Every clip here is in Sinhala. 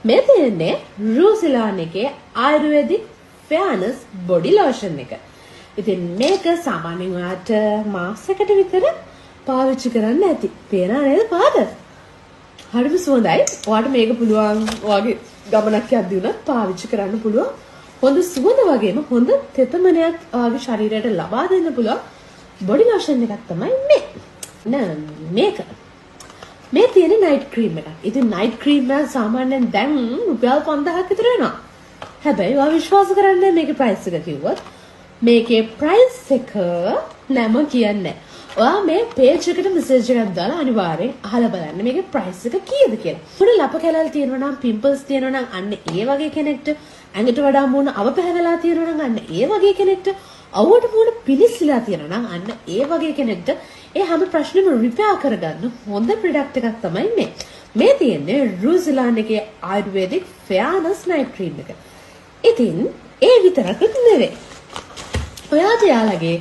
මේ තියෙන්නේ රූසිලාන් එකේ ආයුර්වේදික් ෆෙයානස් බොඩි ලෝෂන් එක. ඉතින් මේක සාමාන්‍යයෙන් ඔයාට මාසයකට විතර පාවිච්චි කරන්න ඇති. පේනවා නේද පාද? හරිම සුවඳයි. ඔයාට මේක පුළුවන් ඔයාගේ ගමනක් යද්දී උනත් පාවිච්චි කරන්න පුළුවන්. හොඳ සුවඳ වගේම හොඳ තෙතමනයක් ඔයාගේ ශරීරයට ලබා දෙන්න පුළුවන් බොඩි ලෝෂන් එකක් තමයි මේක. මේ තියෙන නයිට් ක්‍රීම් එකක්. ඉතින් නයිට් ක්‍රීම් එක සාමාන්‍යයෙන් දැන් රුපියල් 5000ක් විතර වෙනවා. හැබැයි ඔයා විශ්වාස කරන්නේ මේකේ ප්‍රයිස් එක කිව්වොත් මේකේ ප්‍රයිස් එක නම කියන්නේ. ඔයා මේ පේජ් එකට මෙසේජ් එකක් දාලා අනිවාර්යෙන් අහලා බලන්න මේකේ ප්‍රයිස් එක කීයද කියලා. මොන ලප කැලල් තියෙනවා නම් පිම්පල්ස් තියෙනවා නම් අන්න ඒ වගේ කෙනෙක්ට ඇඟට වඩා මූණ අවප හැදලා තියෙනවා නම් අන්න ඒ වගේ කෙනෙක්ට අවුවට මූණ පිලිස්සලා තියෙනවා නම් අන්න ඒ වගේ කෙනෙක්ට ඒ හැම ප්‍රශ්නෙම රිපෙයාර් කරගන්න හොඳ ප්‍රොඩක්ට් එකක් තමයි මේ. මේ තියෙන්නේ රූසිලාන් එකේ ආයුර්වේදික් ෆෙයානස් නයිට් ක්‍රීම් එක. ඉතින් ඒ විතරක් නෙවෙයි. ඔයාට යාළගේ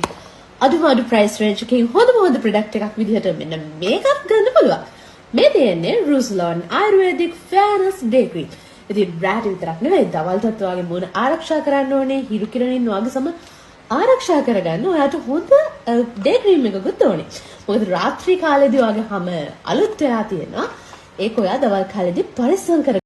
අදුමාඩු ප්‍රයිස් රේන්ජ් එකකින් හොඳ ප්‍රොඩක්ට් එකක් විදිහට මෙන්න මේකක් ගන්න පුළුවන්. මේ තියෙන්නේ රූසිලාන් ආයුර්වේදික් ෆෙයානස් ඩේ ක්‍රීම්. ඉතින් බ්‍රෑඩ් විතරක් නෙවෙයි දවල්ටත් ඔයාගේ මූණ ආරක්ෂා කරන්න ඕනේ. හිරු කිරණින් ඔයාගේ සම ආරක්ෂා කරගන්න ඔයාට හොඳ ඩේ ක්‍රීම් එකකුත් ඕනේ. මොකද රාත්‍රී කාලේදී ඔයාගේ හැම අලුත් වෙලා තියෙනවා. ඒක ඔයා දවල් කාලේදී පරිස්සම් කර